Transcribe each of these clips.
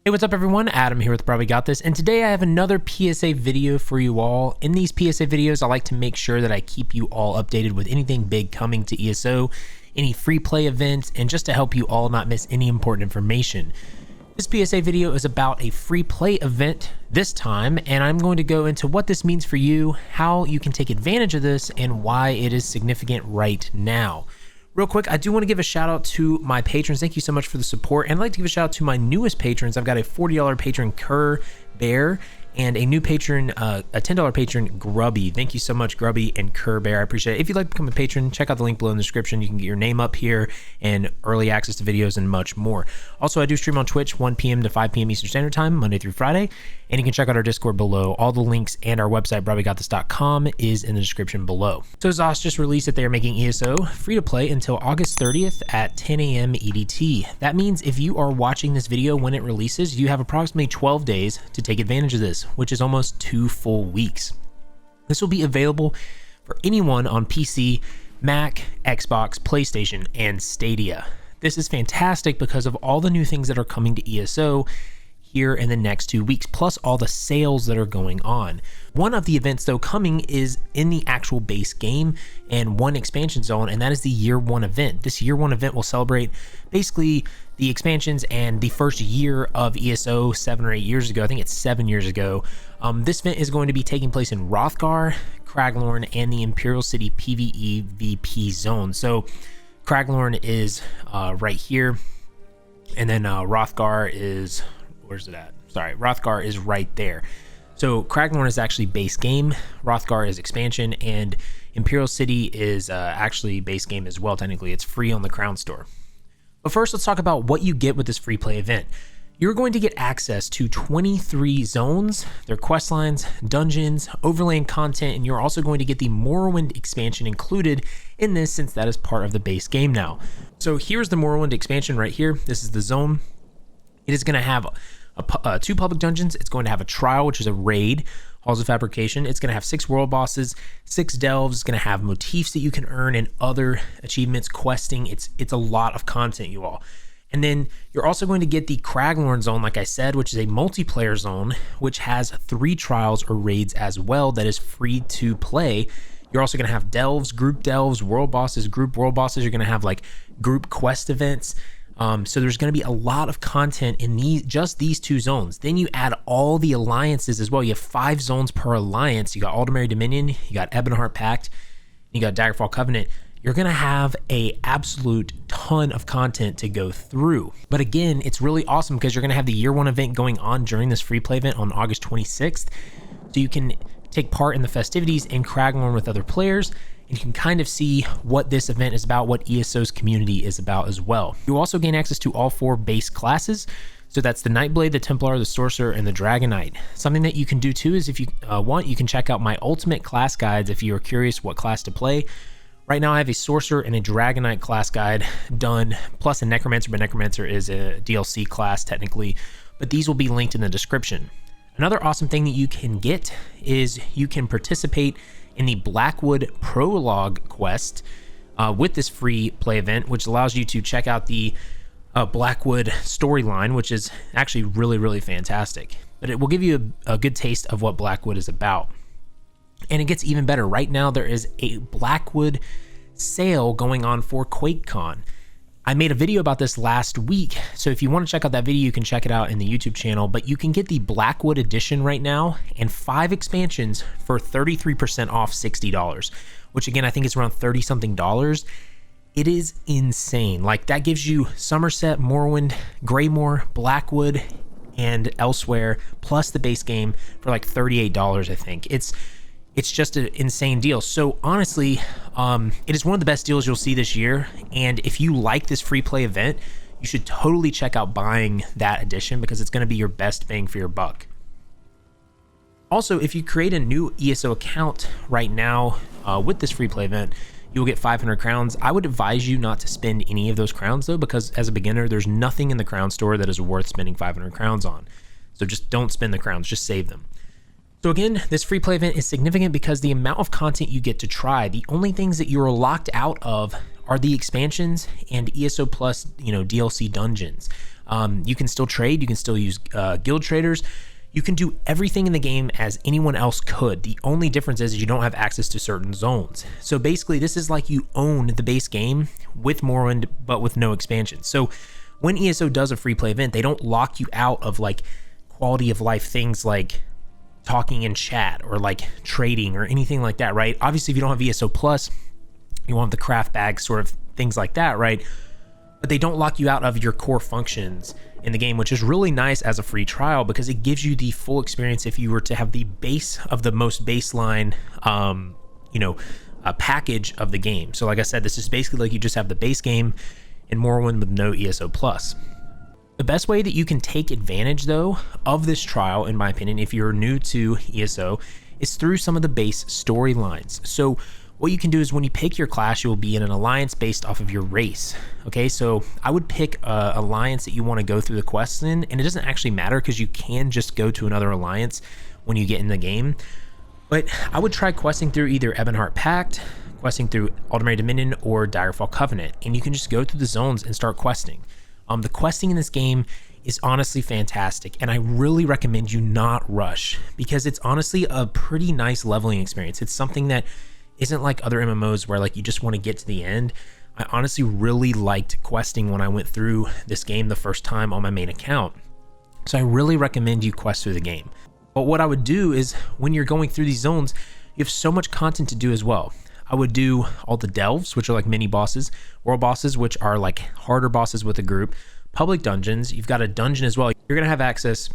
Hey, what's up everyone? Adam here with Probably Got This, and today I have another PSA video for you all. In these PSA videos, I like to make sure that I keep you all updated with anything big coming to ESO, any free play events, and just to help you all not miss any important information. This PSA video is about a free play event this time, and I'm going to go into what this means for you, how you can take advantage of this, and why it is significant right now. Real quick, I do want to give a shout out to my patrons. Thank you so much for the support. And I'd like to give a shout out to my newest patrons. I've got a $40 patron, Kerr Bear, and a new patron, a $10 patron, Grubby. Thank you so much, Grubby and Kerr Bear. I appreciate it. If you'd like to become a patron, check out the link below in the description. You can get your name up here and early access to videos and much more. Also, I do stream on Twitch 1 p.m. to 5 p.m. Eastern Standard Time, Monday through Friday. And you can check out our Discord below. All the links and our website, brahwegotthis.com, is in the description below. So ZOS just released that they are making ESO free to play until August 30th at 10 a.m. EDT. That means if you are watching this video when it releases, you have approximately 12 days to take advantage of this, which is almost 2 full weeks. This will be available for anyone on PC, Mac, Xbox, PlayStation, and Stadia. This is fantastic because of all the new things that are coming to ESO here in the next 2 weeks, plus all the sales that are going on. One of the events though coming is in the actual base game and one expansion zone, and that is the year one event. This year one event will celebrate basically the expansions and the first year of ESO 7 or 8 years ago. I think it's 7 years ago. This event is going to be taking place in Hrothgar, Craglorn, and the Imperial City PvE VP zone. So Craglorn is right here, and then Hrothgar is, where's it at? Sorry, Hrothgar is right there. So Craglorn is actually base game, Hrothgar is expansion, and Imperial City is actually base game as well. Technically, it's free on the Crown Store. But first, let's talk about what you get with this free play event. You're going to get access to 23 zones, their quest lines, dungeons, overland content, and you're also going to get the Morrowind expansion included in this, since that is part of the base game now. So here's the Morrowind expansion right here. This is the zone. It is going to have 2 public dungeons. It's going to have a trial, which is a raid, halls of fabrication. It's going to have 6 world bosses, 6 delves. It's going to have motifs that you can earn and other achievements, questing. It's a lot of content, you all. And then you're also going to get the Craglorn zone, like I said, which is a multiplayer zone, which has 3 trials or raids as well that is free to play. You're also going to have delves, group delves, world bosses, group world bosses. You're going to have like group quest events. So there's going to be a lot of content in just these 2 zones. Then you add all the alliances as well. You have 5 zones per alliance. You got Aldemary Dominion, you got Ebonheart Pact, you got Daggerfall Covenant. You're going to have a absolute ton of content to go through. But again, it's really awesome because you're going to have the year one event going on during this free play event on August 26th. So you can take part in the festivities in Craglorn with other players. And you can kind of see what this event is about, what ESO's community is about as well. You also gain access to all 4 base classes. So that's the Nightblade, the Templar, the Sorcerer, and the Dragon Knight. Something that you can do too is if you want, you can check out my ultimate class guides if you're curious what class to play. Right now I have a Sorcerer and a Dragon Knight class guide done, plus a Necromancer, but Necromancer is a DLC class technically, but these will be linked in the description. Another awesome thing that you can get is you can participate in the Blackwood Prologue quest with this free play event, which allows you to check out the Blackwood storyline, which is actually really, really fantastic. But it will give you a good taste of what Blackwood is about. And it gets even better. Right now, there is a Blackwood sale going on for Quakecon. I made a video about this last week, so if you want to check out that video, you can check it out in the YouTube channel, but you can get the Blackwood edition right now and 5 expansions for 33% off $60, which again, I think is around 30 something dollars. It is insane. Like that gives you Somerset, Morrowind, Greymoor, Blackwood, and elsewhere, plus the base game for like $38, I think. It's just an insane deal. So honestly, it is one of the best deals you'll see this year. And if you like this free play event, you should totally check out buying that edition because it's going to be your best bang for your buck. Also, if you create a new ESO account right now with this free play event, you will get 500 crowns. I would advise you not to spend any of those crowns though, because as a beginner, there's nothing in the crown store that is worth spending 500 crowns on. So just don't spend the crowns, just save them. So again, this free play event is significant because the amount of content you get to try. The only things that you're locked out of are the expansions and ESO Plus, DLC dungeons. You can still trade, you can still use guild traders. You can do everything in the game as anyone else could. The only difference is you don't have access to certain zones. So basically, this is like you own the base game with Morrowind, but with no expansion. So when ESO does a free play event, they don't lock you out of like quality of life things like talking in chat or like trading or anything like that, right? Obviously, if you don't have ESO Plus, you want the craft bag, sort of things like that, right? But they don't lock you out of your core functions in the game, which is really nice as a free trial because it gives you the full experience if you were to have the base of the most baseline, package of the game. So like I said, this is basically like you just have the base game in Morrowind with no ESO Plus. The best way that you can take advantage, though, of this trial, in my opinion, if you're new to ESO, is through some of the base storylines. So what you can do is when you pick your class, you will be in an alliance based off of your race. Okay, so I would pick a alliance that you want to go through the quests in, and it doesn't actually matter because you can just go to another alliance when you get in the game. But I would try questing through either Ebonheart Pact, questing through Aldmeri Dominion, or Daggerfall Covenant, and you can just go through the zones and start questing. The questing in this game is honestly fantastic, and I really recommend you not rush because it's honestly a pretty nice leveling experience. It's something that isn't like other MMOs where like you just want to get to the end. I honestly really liked questing when I went through this game the first time on my main account. So I really recommend you quest through the game. But what I would do is when you're going through these zones, you have so much content to do as well. I would do all the delves, which are like mini bosses, world bosses, which are like harder bosses with a group, public dungeons. You've got a dungeon as well. You're going to have access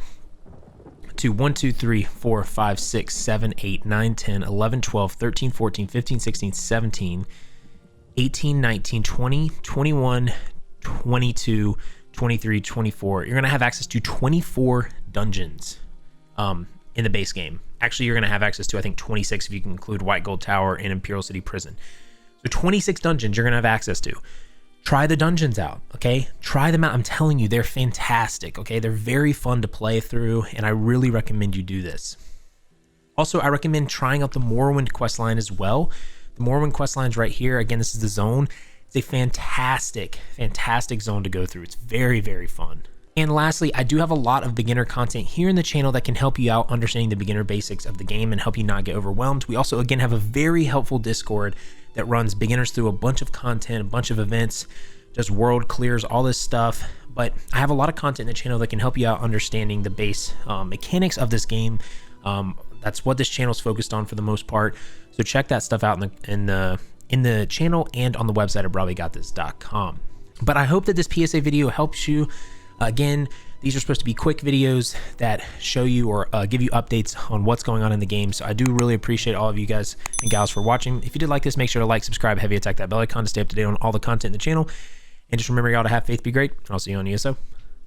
to 1, 2, 3, 4, 5, 6, 7, 8, 9, 10, 11, 12, 13, 14, 15, 16, 17, 18, 19, 20, 21, 22, 23, 24. You're going to have access to 24 dungeons in the base game. Actually, you're going to have access to, I think, 26 if you can include White Gold Tower and Imperial City Prison. So 26 dungeons you're going to have access to. Try the dungeons out, okay? Try them out. I'm telling you, they're fantastic, okay? They're very fun to play through, and I really recommend you do this. Also, I recommend trying out the Morrowind questline as well. The Morrowind questline's right here. Again, this is the zone. It's a fantastic, fantastic zone to go through. It's very, very fun. And lastly, I do have a lot of beginner content here in the channel that can help you out understanding the beginner basics of the game and help you not get overwhelmed. We also, again, have a very helpful Discord that runs beginners through a bunch of content, a bunch of events, just world clears, all this stuff. But I have a lot of content in the channel that can help you out understanding the base mechanics of this game. That's what this channel is focused on for the most part. So check that stuff out in the channel and on the website at brahwegotthis.com. But I hope that this PSA video helps you. Again, these are supposed to be quick videos that show you or give you updates on what's going on in the game. So I do really appreciate all of you guys and gals for watching. If you did like this, make sure to like, subscribe, heavy attack that bell icon to stay up to date on all the content in the channel. And just remember, y'all, to have faith, be great, and I'll see you on ESO.